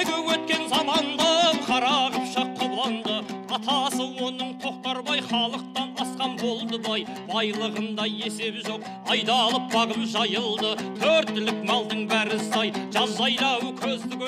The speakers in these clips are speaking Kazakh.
Ежелгі өткен заманда қара қыпшақ қобыланды. Атасы оның Тоқтарбай, халықтан асқан болды бай. Байлығында есеп жоқ, айдалып бағып жайылды. Төртілік малдың бәрі сай, жаз жайлауы көзді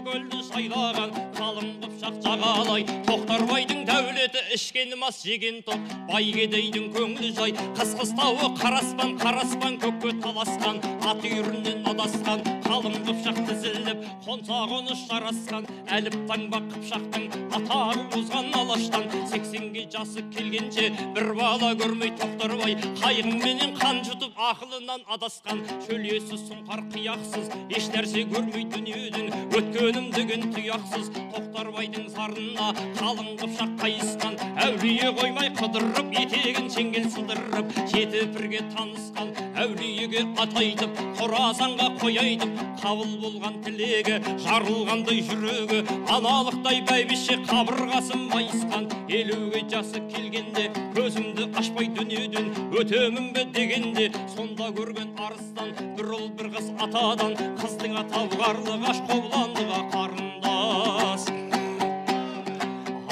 көлді жайлаған. Қалың қыпшақ жағалай, Тоқтарбайдың дәулеті ішкен мас жеген тоқ. Байгедейдің көңілі жай, қыс-қыстауы қараспан көкке таласқан. Ат үйірінен адасқан, қалың қыпшақ тізіліп, қонса қоныс жарасқан. Әліп таңба қыпшақтың атағы озған алаштан. 80-ге жасы келгенше бір бала көрмей Тоқтарбай, қайғыңменен қан жұтып ақылынан адасқан. Шөлесі сұңқар қияқсыз, еш нәрсе көрмей дүниеден, өткенім деген тұяқсыз. Тоқтарбайдың зарына қалың қыпшақ қайысқан. Әулие қоймай қыдырып, етегін шеңгел сыдырып, жеті бірге танысқан. Әулиеге атайтып, Қоразанға қояйтып, қабыл болған тілегі, жарылғандай жүрегі, аналықтай бәйбіше қабырғасын майысқан. 50-ге жасы келгенде, көзімді ашпай дүниеден, өтемін бе дегенде, сонда көрген арыстан, бір ұл бір қыз атадан, қыздың атауы қарлығаш Қобыландыға қарындас.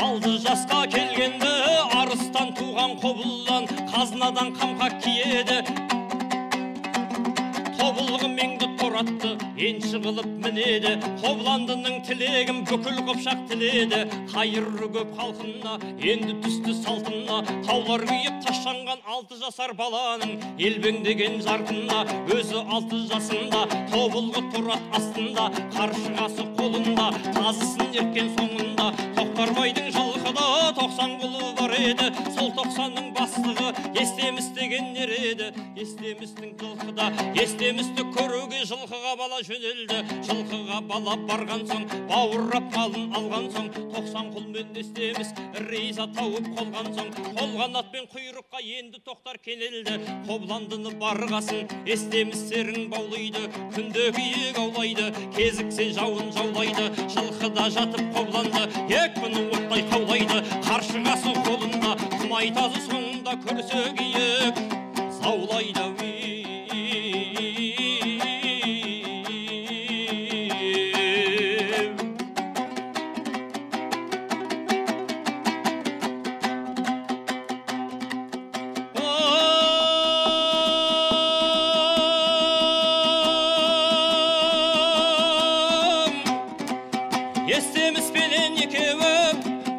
6 жасқа келгенде, арыстан туған Қобылан, қазынадан қамқа киеді. Тобылғы меңді торатты, енші қылып мінеді. Қобыландының тілегім бүкіл қыпшақ тіледі. Қайыры көп халқына, енді түсті салтына. Таулар күйіп таштанған 6 жасар баланың елбеңдеген жарқына. Өзі 6 жасында, тобылғы торат астында, қаршығасы қолында, тазысын ерткен соңында. Тоқтарбайдың жылқыда 90 құлы бар еді. Сол 90-ның бастығы Естеміс деген нереді. Естемістің жылқыда, Естемісті көруге жылқыға бала жөнелді. Жылқыға бала барған соң, бауыррап малын алған соң, 90 құлмен Естеміс риза тауып қолған соң, қолған атпен құйрыққа енді Тоқтар кенелді. Қобыландыны барғасын Естеміс серін баулайды, күнде күйек аулайды, кезіксе жауын жаулайды. Жылқыда жатып Қобыланды екпіні оттай қаулайды. Қаршығасы қолында, құмайтазы соңында көрсе күйек заулайды. Естеміс пенен екеуі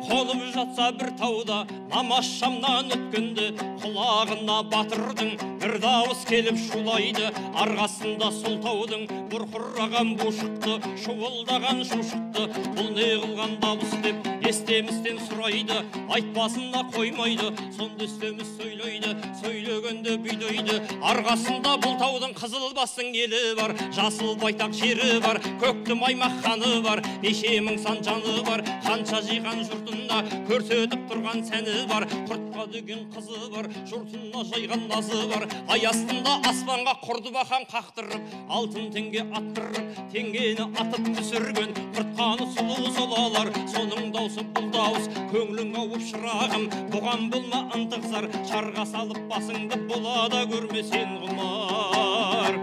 қолып жатса бір тауда, намаз шамнан өткенде құлағына батырдың бір дауыс келіп шулайды. Арғасында сол таудың бұрқыраған бу шықты, шуылдаған шу шықты. Бұл не қылған дауыс деп Естемістен сұрайды, айтпасына қоймайды. Сонда Естеміс сөйлейді, сөйлегенде бүйдейді. Арғасында бұл таудың Қызылбастың елі бар, жасыл байтақ жері бар, көкті маймақ ханы бар, неше мың сан жаны бар. Қанша жиған жұртында көрсетіп тұрған сәні бар. Құртқа деген қызы бар, жұртына жайған назы бар. Ай астында аспанға құрды бақан қақтырып, алтын теңге аттырып, теңгені атып түсірген. Құртқаны сұлу солалар, соның даусы бұл дауыс. Көңілің ауып шырағым, бұған болма ынтық зар. Шарға салып басыңды болады көрмесен құмар.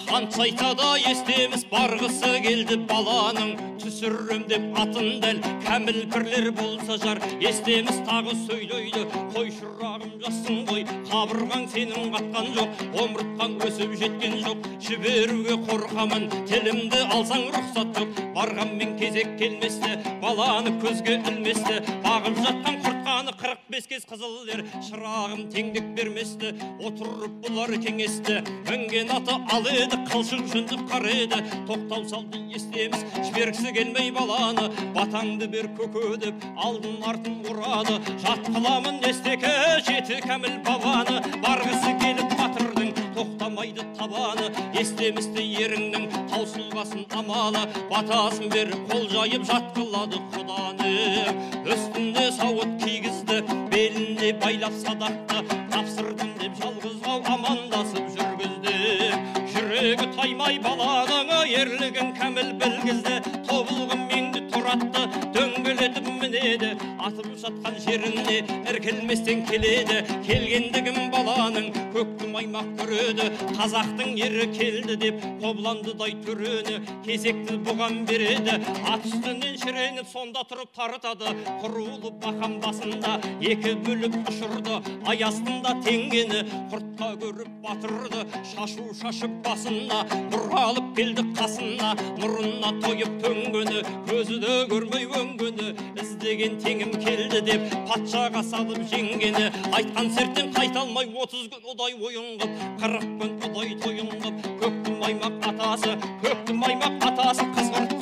Қанша айтада Естеміс барғысы келді баланың, түсірім деп атын дәл кәміл пірлер болса жар. Естеміс тағы сөйлейді, қой шырағым жассың ғой, қабырған сенің қатқан жоқ, омыртқан өсіп жеткен жоқ. Жіберуге қорқамын, тілімді алсаң рұқсат жоқ. Барғанмен кезек келместі, баланы көзге ілместі. Бағып жатқан құртқаны 45 кез қызылдер, шырағым теңдік берместі. Отырып бұлар кеңесті, мінген аты ал еді, қылшық жүндіп қар еді. Тоқтау салды Естеміс, жібергісі келмей баланы. Батаңды бер көке деп алдын артын ұрады. Жат қыламын Естеке жеті кәміл бабаны. Барғысы келіп батырдың тоқтамайды табаны. Естемісті еріңнің таусылғасын амалы. Батасын беріп қол жайып жат қылады құданы. Үстінде сауыт кигізді, белінде байлап садақты. Тапсырдым деп жалғызға амандасып жүргізді. Жүрегі таймай баланың ерлігін кәміл білгізді. Тобылғы меңді тұратты, дөңгелетіп міне келеді, атып жатқан жерінде іркілместен келеді. Келгендігім баланың көкті маймақ көреді, қазақтың ері келді деп қобландыдай түрені кезекті бұған береді. Ат үстінен шіреніп сонда тұрып тарытады, құрулы бақан басында екі бөліп ұшырды, ай астында теңгені құртқа көріп батырды. Шашу шашып басында нұр алып келді қасына, нұрына тойып төнгені, көзі де көрмей өңгені, іздеген теңім келді деп патшаға салып жеңгені. Айтқан серттен қайталмай 30 күн ұдай ойын қып, 40 күн ұдай тойын қып, көкті маймақ атасы, көкті маймақ атасы қыз құрт